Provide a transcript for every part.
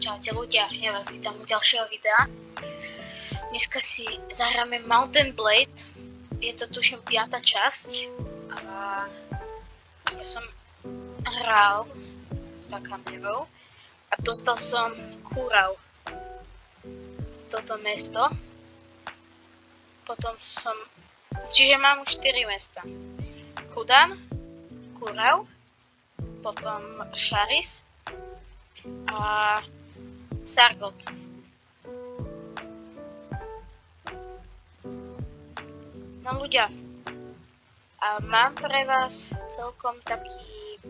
Čaute ľudia, ja vás vítam u ďalšieho videa. Dneska si zahráme Mount & Blade. Je to tuším 5. časť. A ja som hral za kamerou a dostal som Kurau. Toto mesto. Potom som... Čiže mám už 4 mesta. Kudan, Kurau, potom Šaris a Sargot. No ľudia, a mám pre vás celkom taký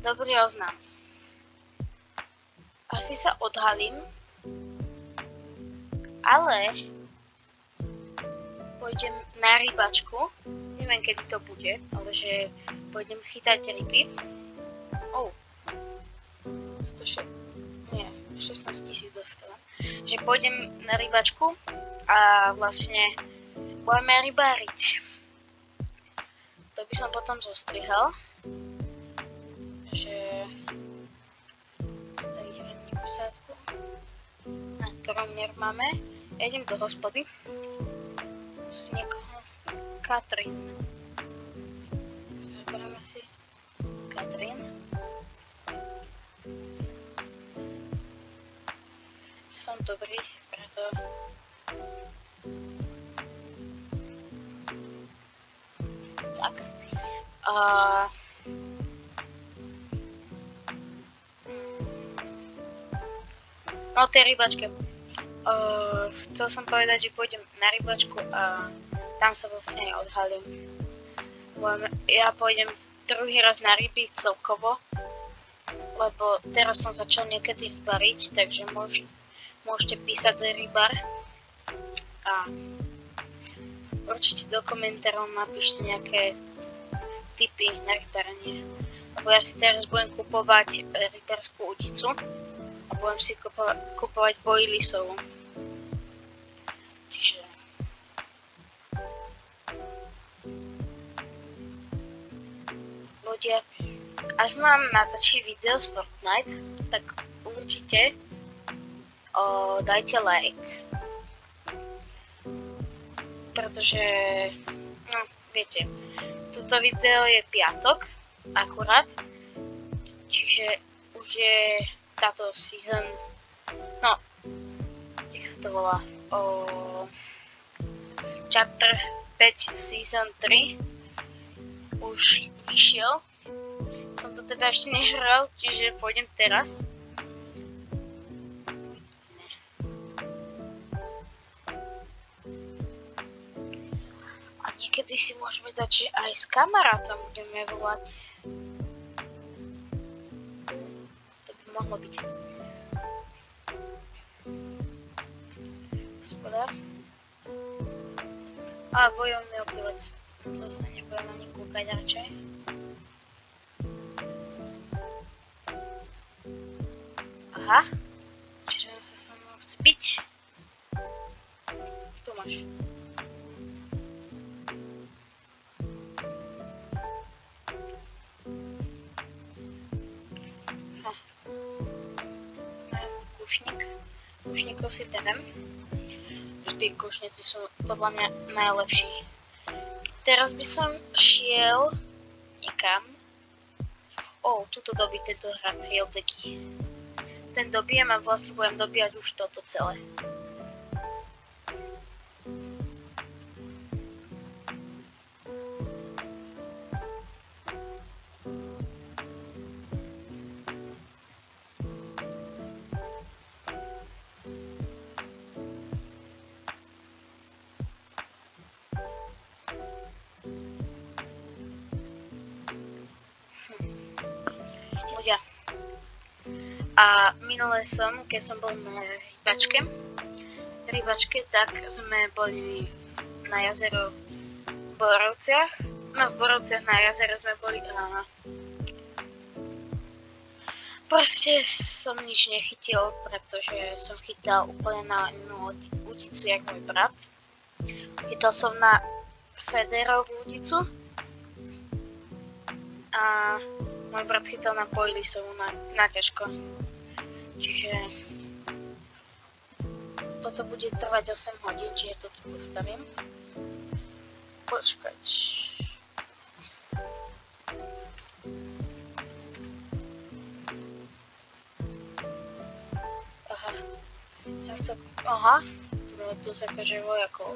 dobrý oznam. Asi sa odhalím, ale pôjdem na rybačku. Neviem, kedy to bude, ale že pôjdem chytať ryby. 16 000 dostávam. Že pôjdem na rybačku a vlastne budeme rybáriť. To by som potom zostrihal. Že tady ideme posádku. Na kromier máme. Ja idem do hospody. Z niekoho. Katrin. Zoberieme si Katrin. Som dobrý, preto tak. No tej rybačke. Chcel som povedať, že pôjdem na rybačku a tam sa vlastne aj odhalím. Ja pôjdem druhý raz na ryby celkovo, lebo teraz som začal niekedy rybariť, takže môžete písať do rybar a určite do komentárov napíšte nejaké tipy na rybarenie. Lebo ja si teraz budem kupovať rybarskú udicu a budem si kupovať boilisovú. Čiže ľudia, až mám natočiť video z Fortnite, tak určite dajte like. Pretože, no viete, toto video je piatok, akurát. Čiže už je táto season, no, jak sa to volá, chapter 5 season 3 už vyšiel. Som to teda ešte nehral, čiže pôjdem teraz. A niekedy si môžeme dať, že aj s kamarátom budeme volať. To by mohlo byť. Hospodár. A bojovný opilec. To sa nebudem ani kúkať radšej. Aha, čiže sa so mnou chce byť. Tu máš. Kušník. Kušníkov si berem. Vždy kušníci sú podľa mňa najlepší. Teraz by som šiel niekam. Tuto dobí tento hrad Hildeky. Ten dobijem a vlastne budem dobíjať už toto celé. Ľudia. A minule som, keď som bol na rybačke, tak sme boli na jazero v Borovciach. No v Borovciach na jazere sme boli a proste som nič nechytil, pretože som chytal úplne na inú udicu, jak môj brat. Chytal som na Federovú udicu a môj brat chytal na boilisovú na ťažko. Čiže toto bude trvať 8 hodín, čiže to tu postavím. Počkať. Aha, no to akože vojakov.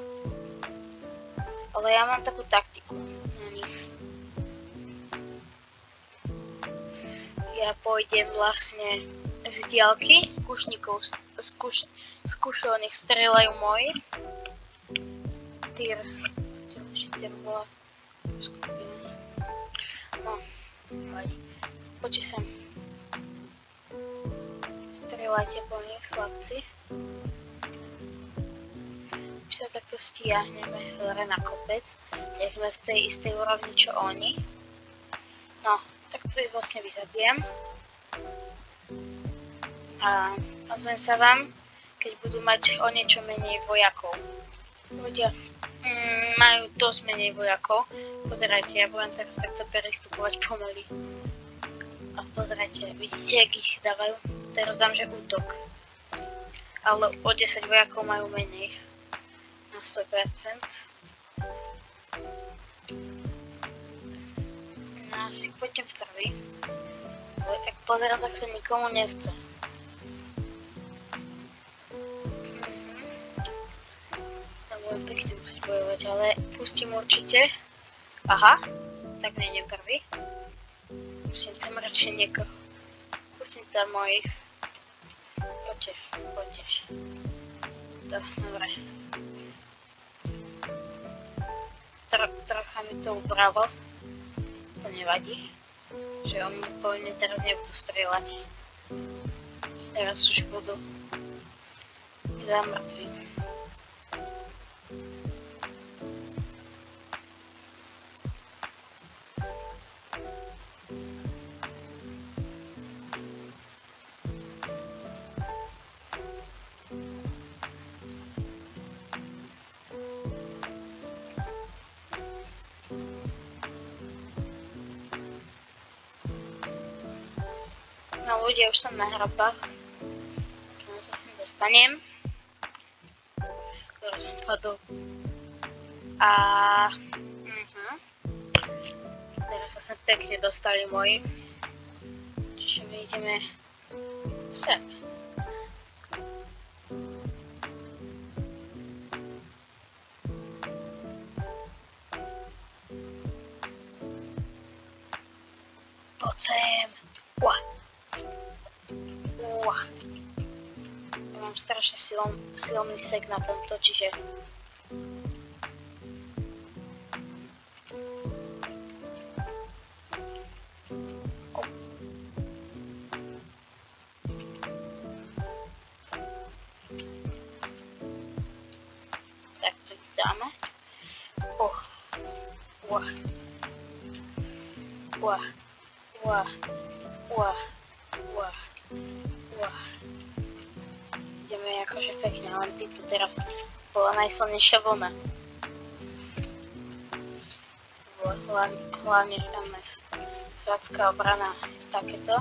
Ale ja mám takú taktiku na nich. Ja pôjdem vlastne z diaľky, kušníkov skúšal, nech strieľajú moji. Tyr bola skupina. No, vadí. Poďte sem. Strieľajte po nich, chlapci. Už sa takto stiahneme hore na kopec. Nech sme v tej istej úrovni, čo oni. No, takto ich vlastne vyzabijem. A ozvem sa vám, keď budú mať o niečo menej vojakov. Ľudia majú dosť menej vojakov. Pozerajte, ja budem teraz takto pristupovať pomaly. A pozerajte, vidíte, jak ich dávajú? Teraz dám, že útok. Ale o 10 vojakov majú menej. Na 100%. No asi poďme v prvý. Ale ak pozerám, tak sa nikomu nechce. Tam budem pekne musieť bojovať, ale pustím určite. Aha, tak nejdem prvý. Pustím tam radšej niekoho. Pustím tam mojich. Poďte. Dobre. Trocha mi to upravo. To nevadí. Že oni povedzme teraz nebudú strieľať. Teraz už budú zamrtví. No ľudia, už som na hrabách. No sa sem dostanem. Skoro som padol. A... Teraz sa sem pekne dostali moji. Čiže my ideme sem. Poď sem. Ja mám strašne silný sek na tomto, čiže... Tak to dáme. Ideme akože pekne, len týmto teraz bola najsilnejšia vlna. Hlavne tam svadská obrana takéto.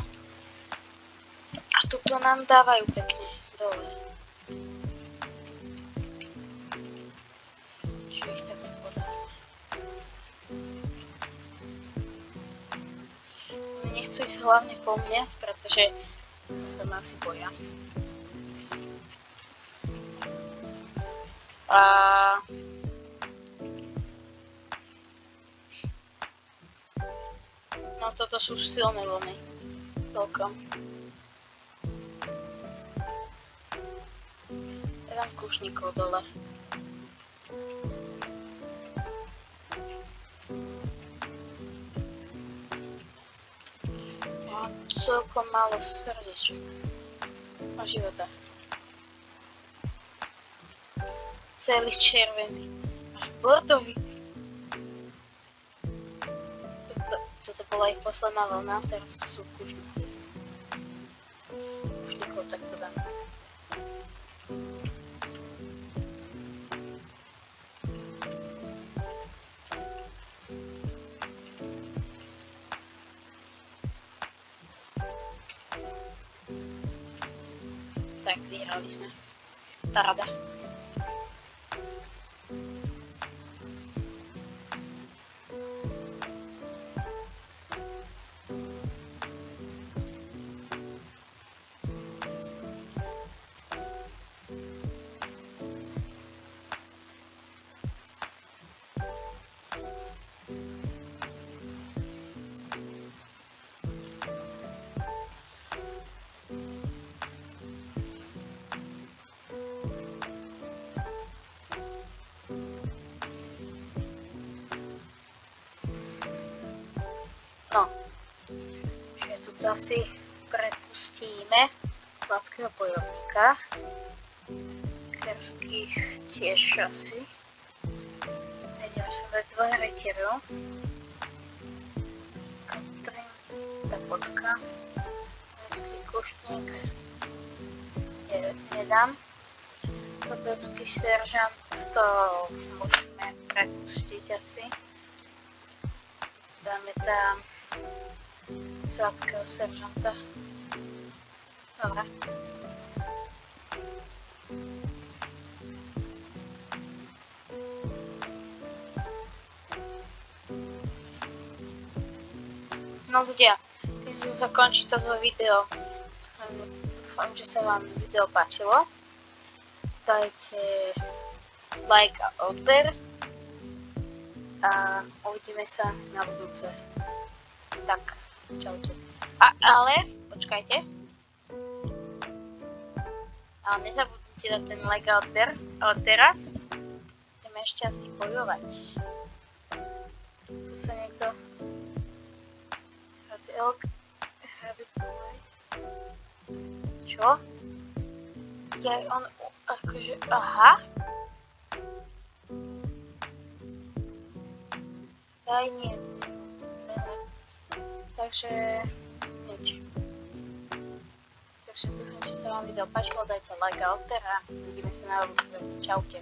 A tuto nám dávajú pekne dole. Čiže ich takto podáme. Nechcú ísť hlavne po mne, pretože sa ma asi boja. No toto sú silné vlny. Celkom. Ja dám kušníkov dole. Ja mám celkom málo srdiečok a života. Celý červený, až bordový. Toto bola ich posledná vlna, teraz sú kušníci. Kušníkov takto dáme. tak vyhrali sme. Paráda. No, že tu asi prepustíme Kladského bojovníka. Kerských tiež asi. Ideme sa dať dvoch rytierov. Katrin, tá počka. Nemecký kuštník. Nedám. Kobelský seržant, to môžeme prepustiť asi. Dáme tam Sladského seržanta. Dobre. No ľudia, tým sa končí toto video. Dúfam, že sa vám video páčilo. Dajte like a odber. A uvidíme sa na budúce. Tak, čaute. Ale, počkajte. Ale nezabudnite dať ten like a odber. Ale teraz ideme ešte asi bojovať. Tu sa niekto... Čo? Ja on... akože... Aha. Aj nie. Takže nič. Takže dúfam, že sa vám video páčilo, dajte like a odber a vidíme sa na budúce. Čaute.